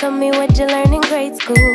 Tell me what you learned in grade school.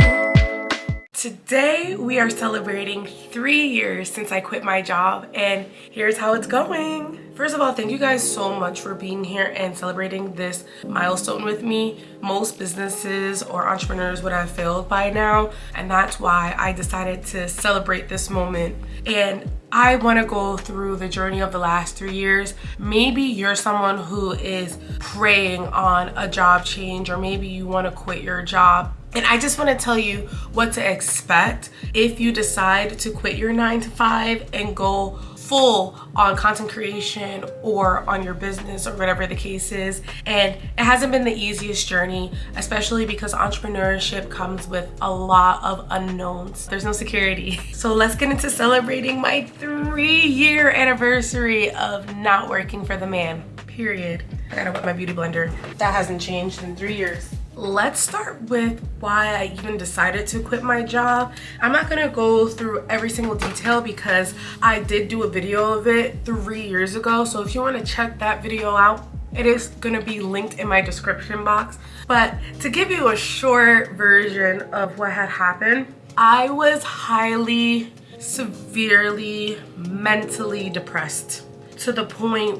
Today we are celebrating 3 years since I quit my job, and here's how it's going. First of all, thank you guys so much for being here and celebrating this milestone with me. Most businesses or entrepreneurs would have failed by now, and that's why I decided to celebrate this moment. And I want to go through the journey of the last 3 years. Maybe you're someone who is preying on a job change, or maybe you want to quit your job. And I just want to tell you what to expect if you decide to quit your 9-to-5 and go full on content creation or on your business or whatever the case is. And it hasn't been the easiest journey, especially because entrepreneurship comes with a lot of unknowns. There's no security. So let's get into celebrating my 3-year anniversary of not working for the man, period. I gotta whip my beauty blender. That hasn't changed in 3 years. Let's start with why I even decided to quit my job. I'm not gonna go through every single detail because I did do a video of it 3 years ago. So if you wanna check that video out, it is gonna be linked in my description box. But to give you a short version of what had happened, I was highly, severely, mentally depressed to the point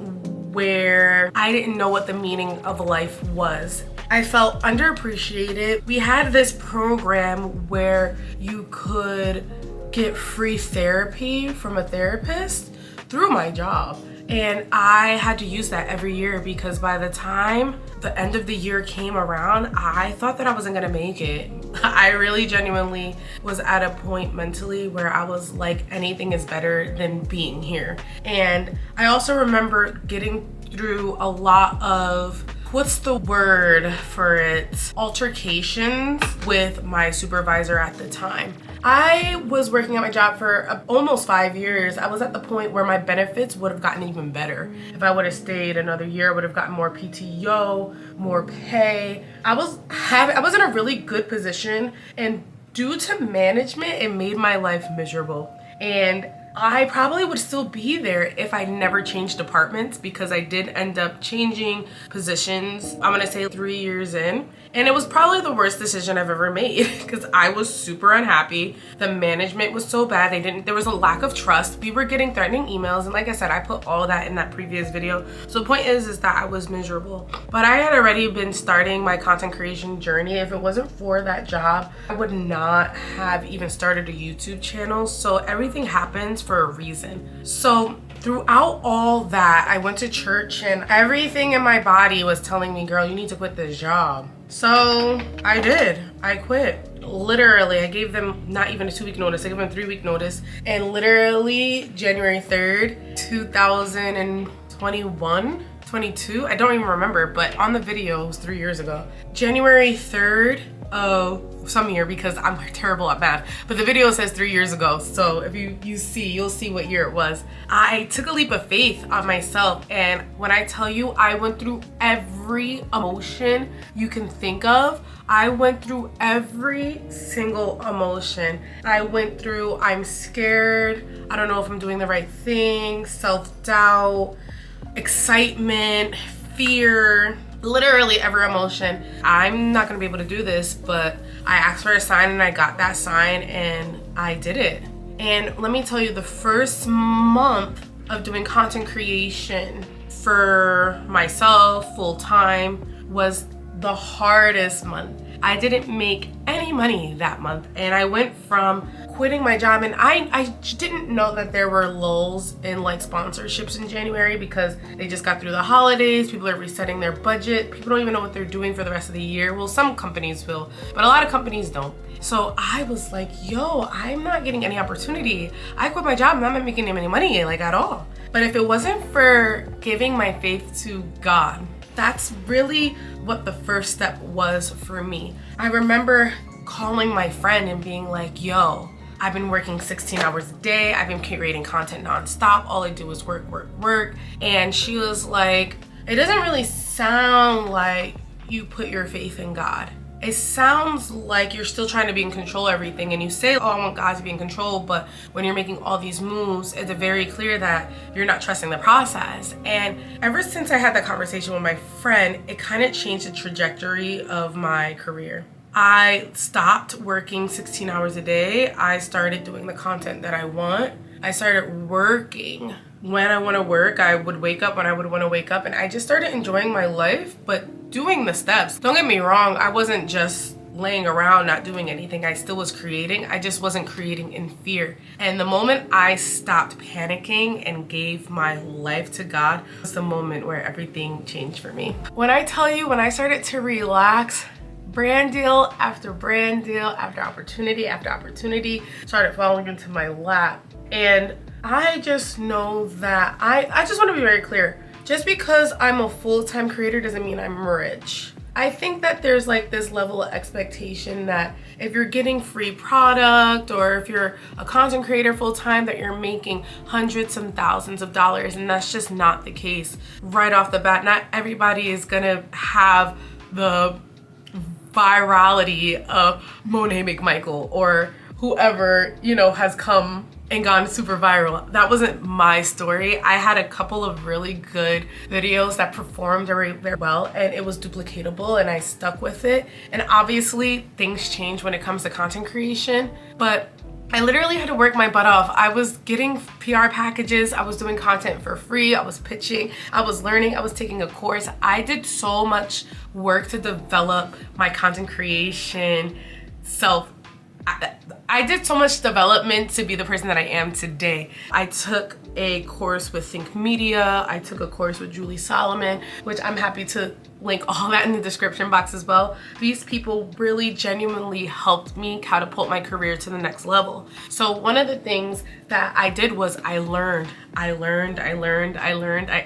where I didn't know what the meaning of life was. I felt underappreciated. We had this program where you could get free therapy from a therapist through my job. And I had to use that every year because by the time the end of the year came around, I thought that I wasn't gonna make it. I really genuinely was at a point mentally where I was like, anything is better than being here. And I also remember getting through a lot of, what's the word for it? Altercations with my supervisor at the time. I was working at my job for almost 5 years. I was at the point where my benefits would have gotten even better. If I would have stayed another year, I would have gotten more PTO, more pay. I was in a really good position, and due to management, it made my life miserable. And I probably would still be there if I never changed departments, because I did end up changing positions, I'm gonna say 3 years in. And it was probably the worst decision I've ever made because I was super unhappy. The management was so bad. There was a lack of trust. We were getting threatening emails. And like I said, I put all that in that previous video. So the point is that I was miserable. But I had already been starting my content creation journey. If it wasn't for that job, I would not have even started a YouTube channel. So everything happens for a reason. So throughout all that, I went to church and everything in my body was telling me, girl, you need to quit this job. So I did. I quit. Literally, I gave them not even a 2-week notice. I gave them a 3-week notice. And literally January 3rd, 2021, 22, I don't even remember, but on the video, it was 3 years ago. January 3rd of some year, because I'm terrible at math, but the video says 3 years ago. So if you'll see what year it was. I took a leap of faith on myself, and when I tell you I went through every emotion you can think of, I went through every single emotion. I went through, I'm scared, I don't know if I'm doing the right thing, self-doubt, excitement, fear, literally every emotion. I'm not gonna be able to do this, but I asked for a sign and I got that sign and I did it. And let me tell you, the first month of doing content creation for myself full time was the hardest month. I didn't make any money that month, and I went from quitting my job, and I didn't know that there were lulls in like sponsorships in January because they just got through the holidays. People are resetting their budget. People don't even know what they're doing for the rest of the year. Well, some companies will, but a lot of companies don't. So I was like, yo, I'm not getting any opportunity. I quit my job and I'm not making any money like at all. But if it wasn't for giving my faith to God, that's really what the first step was for me. I remember calling my friend and being like, yo, I've been working 16 hours a day. I've been creating content nonstop. All I do is work, work, work. And she was like, it doesn't really sound like you put your faith in God. It sounds like you're still trying to be in control of everything, and you say, oh, I want God to be in control, but when you're making all these moves, it's very clear that you're not trusting the process. And ever since I had that conversation with my friend, it kind of changed the trajectory of my career. I stopped working 16 hours a day. I started doing the content that I want. I started working when I want to work. I would wake up when I would want to wake up, and I just started enjoying my life, but doing the steps. Don't get me wrong, I wasn't just laying around not doing anything. I still was creating. I just wasn't creating in fear. And the moment I stopped panicking and gave my life to God was the moment where everything changed for me. When I tell you, when I started to relax, brand deal after brand deal after opportunity after opportunity started falling into my lap. And I just know that I just want to be very clear. Just because I'm a full-time creator doesn't mean I'm rich. I think that there's like this level of expectation that if you're getting free product or if you're a content creator full-time that you're making hundreds and thousands of dollars, and that's just not the case right off the bat. Not everybody is gonna have the virality of Monet McMichael or whoever, has come and gone super viral. That wasn't my story. I had a couple of really good videos that performed very, very well, and it was duplicatable, and I stuck with it. And obviously things change when it comes to content creation, but I literally had to work my butt off. I was getting PR packages, I was doing content for free, I was pitching, I was learning, I was taking a course. I did so much work to develop my content creation self. I did so much development to be the person that I am today. I took a course with Think Media. I took a course with Julie Solomon, which I'm happy to link all that in the description box as well. These people really genuinely helped me catapult my career to the next level. So one of the things that I did was I learned, I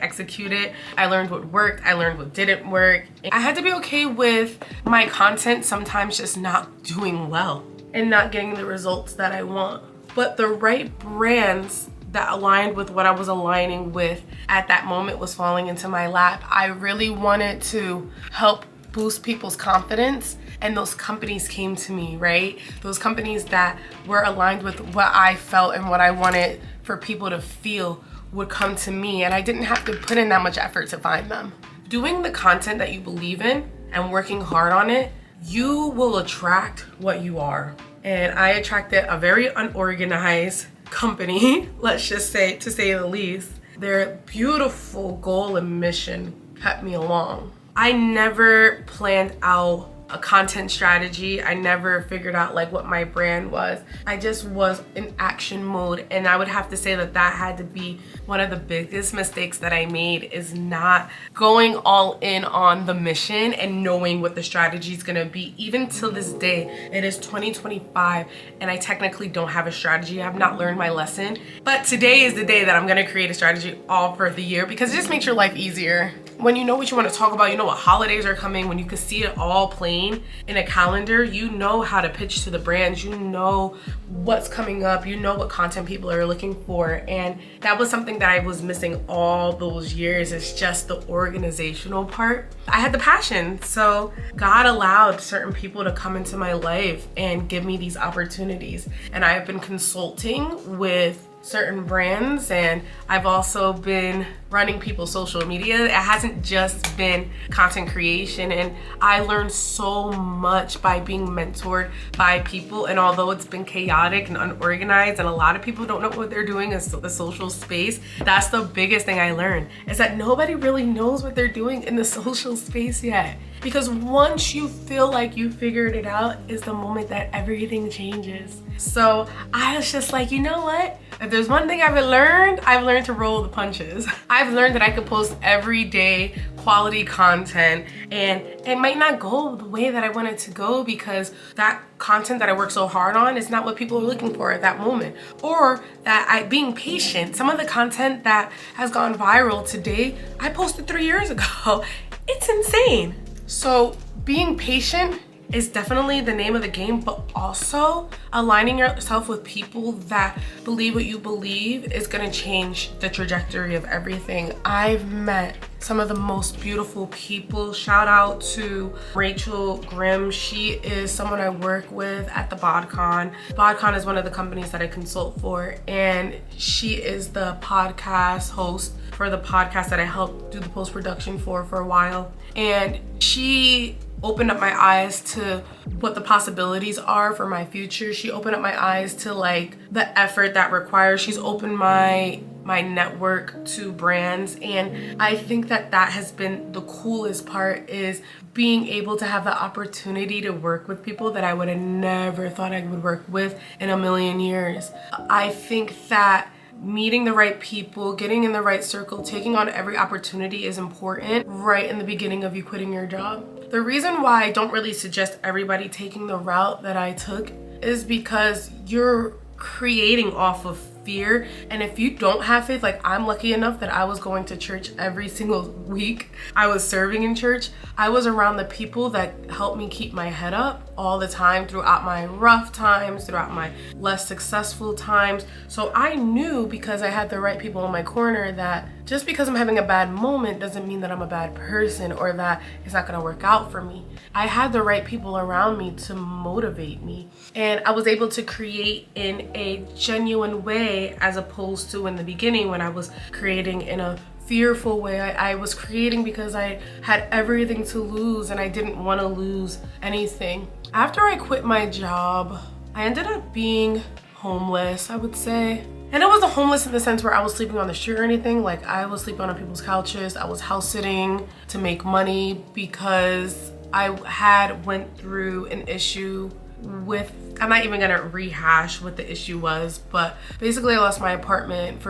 executed, I learned what worked, I learned what didn't work. I had to be okay with my content sometimes just not doing well and not getting the results that I want. But the right brands that aligned with what I was aligning with at that moment was falling into my lap. I really wanted to help boost people's confidence, and those companies came to me, right? Those companies that were aligned with what I felt and what I wanted for people to feel would come to me, and I didn't have to put in that much effort to find them. Doing the content that you believe in and working hard on it, you will attract what you are. And I attracted a very unorganized company, let's just say, to say the least. Their beautiful goal and mission kept me along. I never planned out a content strategy. I never figured out like what my brand was. I just was in action mode, and I would have to say that that had to be one of the biggest mistakes that I made, is not going all in on the mission and knowing what the strategy is gonna be. Even till this day, it is 2025 and I technically don't have a strategy. I have not learned my lesson, but today is the day that I'm gonna create a strategy all for the year, because it just makes your life easier. When you know what you want to talk about, you know what holidays are coming, when you can see it all plain in a calendar, you know how to pitch to the brands, you know what's coming up, you know what content people are looking for. And that was something that I was missing all those years. It's just the organizational part. I had the passion, so God allowed certain people to come into my life and give me these opportunities. And I have been consulting with certain brands, and I've also been running people's social media. It hasn't just been content creation, and I learned so much by being mentored by people. And although it's been chaotic and unorganized and a lot of people don't know what they're doing in the social space, that's the biggest thing I learned, is that nobody really knows what they're doing in the social space yet. Because once you feel like you figured it out is the moment that everything changes. So I was just like, you know what? If there's one thing I've learned to roll the punches. I've learned that I could post everyday quality content, and it might not go the way that I want it to go, because that content that I work so hard on is not what people are looking for at that moment. Or that being patient. Some of the content that has gone viral today, I posted 3 years ago. It's insane. So being patient is definitely the name of the game, but also aligning yourself with people that believe what you believe is gonna change the trajectory of everything. I've met some of the most beautiful people. Shout out to Rachel Grimm. She is someone I work with at the BodCon. BodCon is one of the companies that I consult for, and she is the podcast host for the podcast that I helped do the post-production for a while. And she opened up my eyes to what the possibilities are for my future. She opened up my eyes to like the effort that requires. She's opened my network to brands, and I think that that has been the coolest part, is being able to have the opportunity to work with people that I would have never thought I would work with in a million years. I think that meeting the right people, getting in the right circle, taking on every opportunity is important right in the beginning of you quitting your job. The reason why I don't really suggest everybody taking the route that I took is because you're creating off of fear. And if you don't have faith, like I'm lucky enough that I was going to church every single week. I was serving in church. I was around the people that helped me keep my head up all the time throughout my rough times, throughout my less successful times. So I knew, because I had the right people in my corner, that just because I'm having a bad moment doesn't mean that I'm a bad person or that it's not gonna work out for me. I had the right people around me to motivate me, and I was able to create in a genuine way, as opposed to in the beginning when I was creating in a fearful way. I was creating because I had everything to lose and I didn't want to lose anything. After I quit my job, I ended up being homeless, I would say. And I wasn't homeless in the sense where I was sleeping on the street or anything. Like, I was sleeping on people's couches. I was house sitting to make money because I had went through an issue with, I'm not even gonna rehash what the issue was, but basically I lost my apartment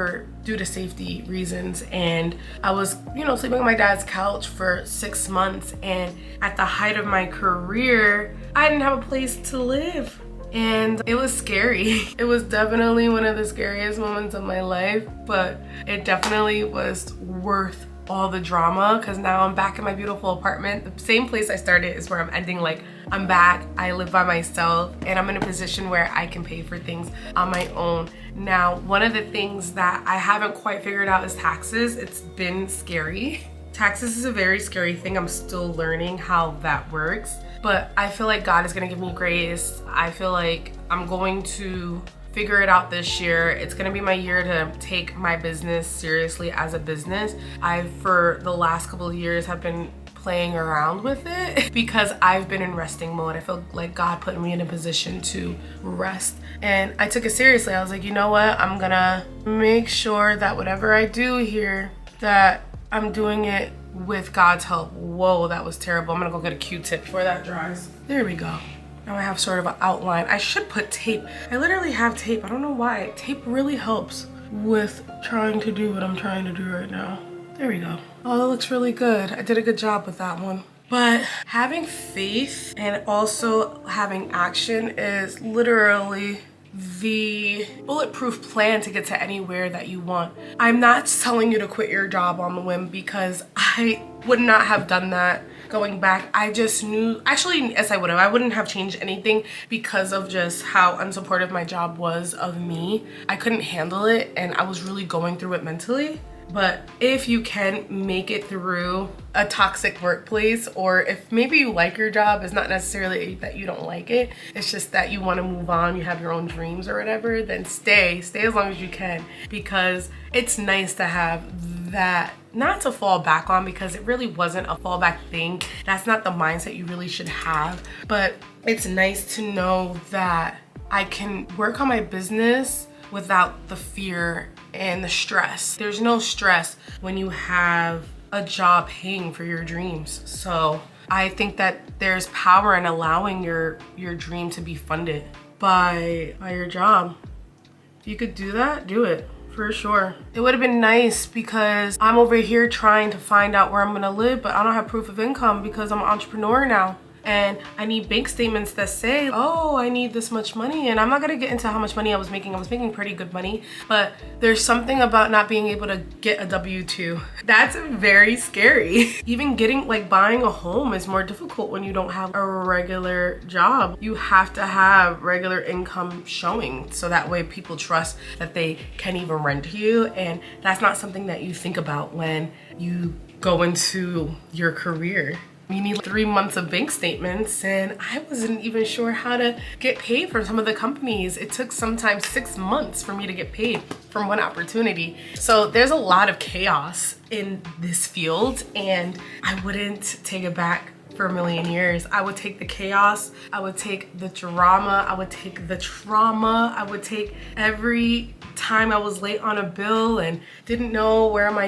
due to safety reasons, and I was, sleeping on my dad's couch for 6 months, and at the height of my career, I didn't have a place to live. And it was scary. It was definitely one of the scariest moments of my life, but it definitely was worth all the drama, because now I'm back in my beautiful apartment. The same place I started is where I'm ending. Like, I'm back, I live by myself, and I'm in a position where I can pay for things on my own. Now, one of the things that I haven't quite figured out is taxes. It's been scary. Taxes is a very scary thing. I'm still learning how that works, but I feel like God is gonna give me grace. I feel like I'm going to figure it out this year. It's gonna be my year to take my business seriously as a business. For the last couple of years, have been playing around with it because I've been in resting mode. I feel like God put me in a position to rest, and I took it seriously. I was like, you know what? I'm gonna make sure that whatever I do here, that I'm doing it with God's help. Whoa, that was terrible. I'm gonna go get a Q-tip before that dries. There we go. Now I have sort of an outline. I should put tape. I literally have tape. I don't know why. Tape really helps with trying to do what I'm trying to do right now. There we go. Oh, that looks really good. I did a good job with that one. But having faith and also having action is literally the bulletproof plan to get to anywhere that you want. I'm not telling you to quit your job on the whim, because I would not have done that. Going back, I just knew, actually, yes, I would have. I wouldn't have changed anything because of just how unsupportive my job was of me. I couldn't handle it, and I was really going through it mentally. But if you can make it through a toxic workplace, or if maybe you like your job, it's not necessarily that you don't like it, it's just that you want to move on, you have your own dreams or whatever, then stay as long as you can, because it's nice to have that, not to fall back on, because it really wasn't a fallback thing. That's not the mindset you really should have, but it's nice to know that I can work on my business without the fear and the stress. There's no stress when you have a job paying for your dreams. So I think that there's power in allowing your dream to be funded by your job. If you could do that, do it. For sure. It would have been nice, because I'm over here trying to find out where I'm gonna live, but I don't have proof of income because I'm an entrepreneur now. And I need bank statements that say, oh, I need this much money. And I'm not gonna get into how much money I was making. I was making pretty good money, but there's something about not being able to get a W-2. That's very scary. Even buying a home is more difficult when you don't have a regular job. You have to have regular income showing, so that way people trust that they can even rent to you. And that's not something that you think about when you go into your career. You need 3 months of bank statements, and I wasn't even sure how to get paid from some of the companies. It took sometimes 6 months for me to get paid from one opportunity. So there's a lot of chaos in this field, and I wouldn't take it back for a million years. I would take the chaos, I would take the drama, I would take the trauma, I would take every time I was late on a bill and didn't know where my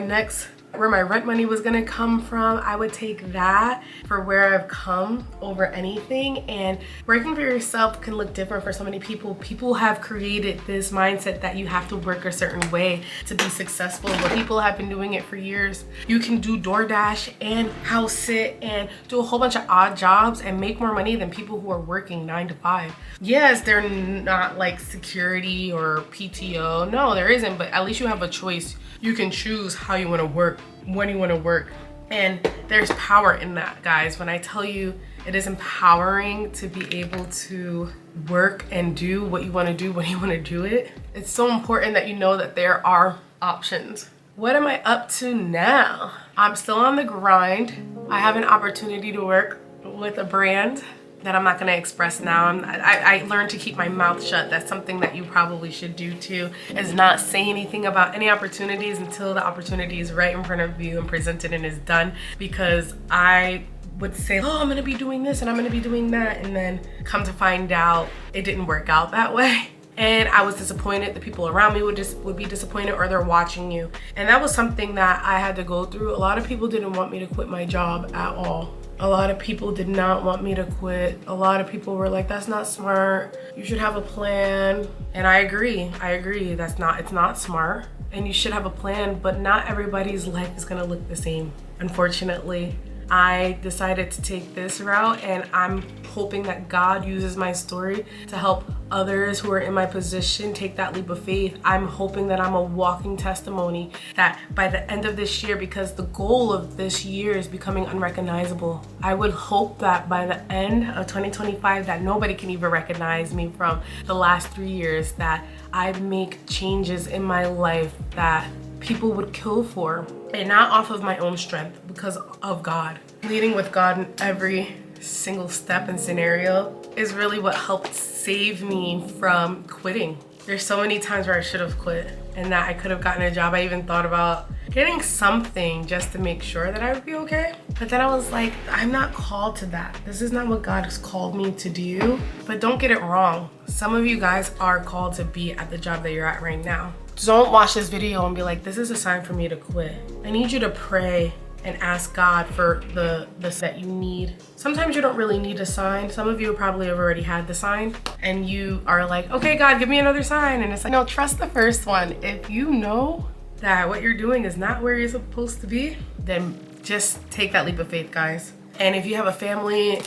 rent money was gonna come from. I would take that for where I've come over anything. And working for yourself can look different for so many people. People have created this mindset that you have to work a certain way to be successful, but people have been doing it for years. You can do DoorDash and house sit and do a whole bunch of odd jobs and make more money than people who are working 9 to 5. Yes, they're not like security or PTO. No, there isn't, but at least you have a choice. You can choose how you want to work, when you want to work. And there's power in that, guys. When I tell you it is empowering to be able to work and do what you want to do when you want to do it, it's so important that you know that there are options. What am I up to now? I'm still on the grind. I have an opportunity to work with a brand that I'm not gonna express now. I learned to keep my mouth shut. That's something that you probably should do too, is not say anything about any opportunities until the opportunity is right in front of you and presented and is done. Because I would say, oh, I'm gonna be doing this and I'm gonna be doing that, and then come to find out it didn't work out that way. And I was disappointed. The people around me would be disappointed, or they're watching you. And that was something that I had to go through. A lot of people didn't want me to quit my job at all. A lot of people did not want me to quit. A lot of people were like, that's not smart. You should have a plan. And I agree. It's not smart. And you should have a plan, but not everybody's life is gonna look the same, unfortunately. I decided to take this route, and I'm hoping that God uses my story to help others who are in my position take that leap of faith. I'm hoping that I'm a walking testimony that by the end of this year, because the goal of this year is becoming unrecognizable, I would hope that by the end of 2025 that nobody can even recognize me from the last 3 years, that I make changes in my life that people would kill for, and not off of my own strength, because of God. Leading with God in every single step and scenario is really what helped save me from quitting. There's so many times where I should have quit and that I could have gotten a job. I even thought about getting something just to make sure that I would be okay. But then I was like, I'm not called to that. This is not what God has called me to do. But don't get it wrong. Some of you guys are called to be at the job that you're at right now. Don't watch this video and be like, this is a sign for me to quit. I need you to pray and ask God for the that you need. Sometimes you don't really need a sign. Some of you probably have already had the sign and you are like, okay, God, give me another sign. And it's like, no, trust the first one. If you know that what you're doing is not where you're supposed to be, then just take that leap of faith, guys. And if you have a family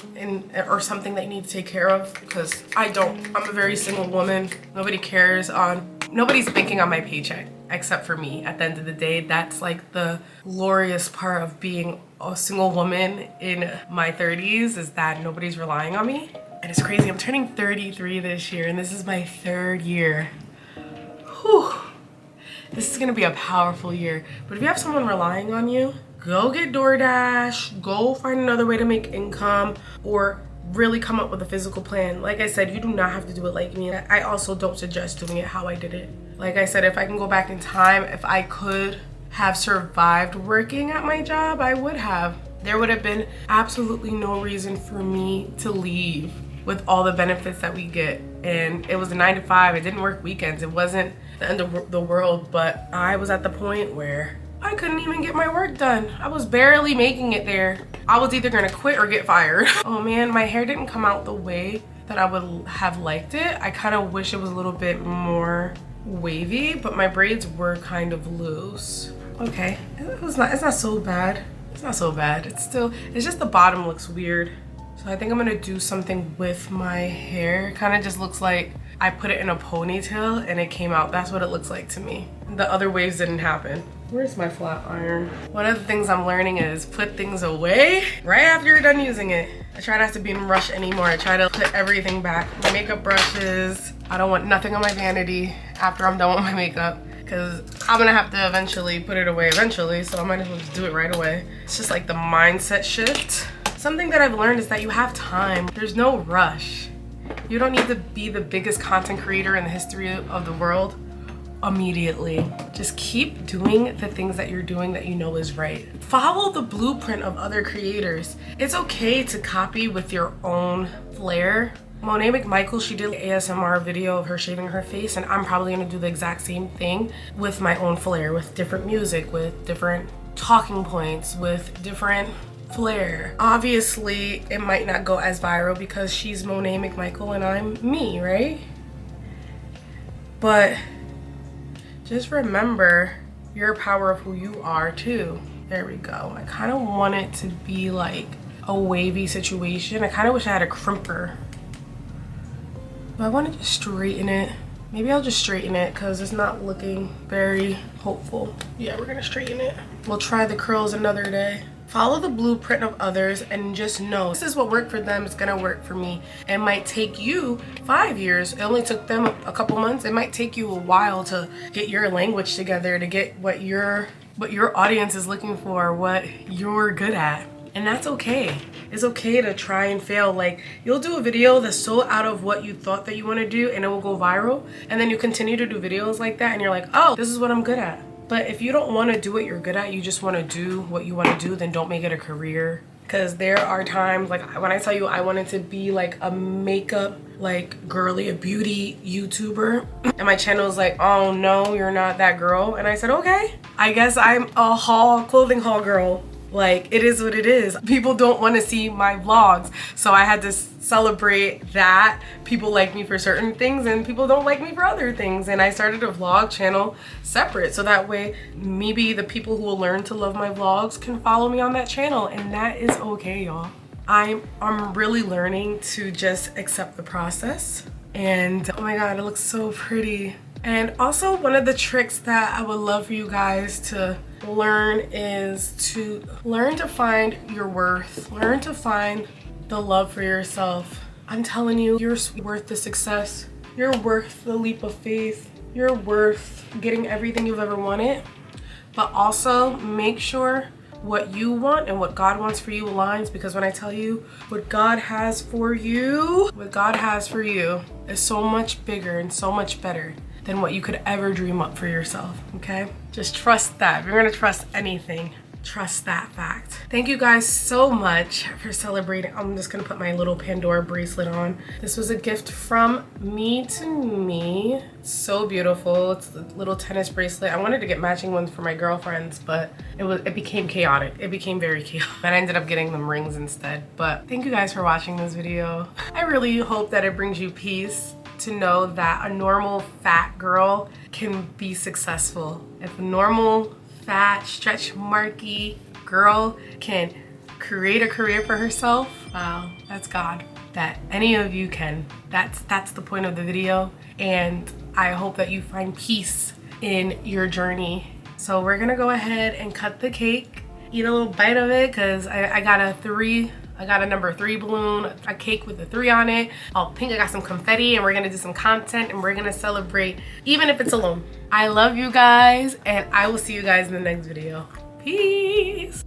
or something that you need to take care of, because I don't, I'm a very single woman. Nobody's thinking on my paycheck except for me. At the end of the day, that's like the glorious part of being a single woman in my 30s, is that nobody's relying on me. And it's crazy, I'm turning 33 this year and this is my 3rd year. Whew. This is gonna be a powerful year. But if you have someone relying on you, go get DoorDash, go find another way to make income, or really come up with a physical plan. Like I said, you do not have to do it like me. I also don't suggest doing it how I did it. Like I said, if I can go back in time, if I could have survived working at my job, I would have. There would have been absolutely no reason for me to leave with all the benefits that we get. And it was a 9 to 5, it didn't work weekends. It wasn't the end of the world, but I was at the point where I couldn't even get my work done. I was barely making it there. I was either gonna quit or get fired. Oh man, my hair didn't come out the way that I would have liked it. I kind of wish it was a little bit more wavy, but my braids were kind of loose. Okay, it's not so bad. It's not so bad. It's just the bottom looks weird. So I think I'm gonna do something with my hair. Kind of just looks like I put it in a ponytail and it came out. That's what it looks like to me. The other waves didn't happen. Where's my flat iron? One of the things I'm learning is put things away right after you're done using it. I try not to be in a rush anymore. I try to put everything back. My makeup brushes. I don't want nothing on my vanity after I'm done with my makeup, because I'm gonna have to eventually put it away eventually, so I might as well just do it right away. It's just like the mindset shift. Something that I've learned is that you have time. There's no rush. You don't need to be the biggest content creator in the history of the world immediately. Just keep doing the things that you're doing that you know is right. Follow the blueprint of other creators. It's okay to copy with your own flair. Monet McMichael, she did an ASMR video of her shaving her face, and I'm probably gonna do the exact same thing with my own flair, with different music, with different talking points, with different flair. Obviously, it might not go as viral because she's Monet McMichael and I'm me, right? But just remember your power of who you are too. There we go. I kind of want it to be like a wavy situation. I kind of wish I had a crimper. But I want to just straighten it. Maybe I'll just straighten it because it's not looking very hopeful. Yeah, we're gonna straighten it. We'll try the curls another day. Follow the blueprint of others and just know this is what worked for them, it's gonna work for me. It might take you 5 years. It only took them a couple months. It might take you a while to get your language together, to get what your audience is looking for, what you're good at. And that's okay. It's okay to try and fail. Like, you'll do a video that's so out of what you thought that you want to do and it will go viral, and then you continue to do videos like that and you're like, oh, this is what I'm good at. But if you don't want to do what you're good at, you just want to do what you want to do, then don't make it a career. Because there are times, like when I tell you I wanted to be like a makeup, like girly, a beauty YouTuber, and my channel was like, oh no, you're not that girl. And I said, okay, I guess I'm a clothing haul girl. Like, it is what it is. People don't want to see my vlogs, so I had to celebrate that people like me for certain things and people don't like me for other things. And I started a vlog channel separate, so that way maybe the people who will learn to love my vlogs can follow me on that channel, and that is okay, y'all. I'm really learning to just accept the process. And oh my god, it looks so pretty. And also, one of the tricks that I would love for you guys to learn is to learn to find your worth. Learn to find the love for yourself. I'm telling you, you're worth the success. You're worth the leap of faith. You're worth getting everything you've ever wanted. But also, make sure what you want and what God wants for you aligns, because when I tell you what God has for you, is so much bigger and so much better than what you could ever dream up for yourself, okay? Just trust that. If you're gonna trust anything, trust that fact. Thank you guys so much for celebrating. I'm just gonna put my little Pandora bracelet on. This was a gift from me to me. So beautiful. It's a little tennis bracelet. I wanted to get matching ones for my girlfriends, but it became chaotic. It became very chaotic. And I ended up getting them rings instead. But thank you guys for watching this video. I really hope that it brings you peace to know that a normal fat girl can be successful. If a normal fat stretch marky girl can create a career for herself, wow, that's God. That any of you can. That's the point of the video, and I hope that you find peace in your journey. So we're gonna go ahead and cut the cake, eat a little bite of it, because I got a number 3 balloon, a cake with a 3 on it. All pink, I got some confetti, and we're gonna do some content, and we're gonna celebrate, even if it's alone. I love you guys, and I will see you guys in the next video. Peace.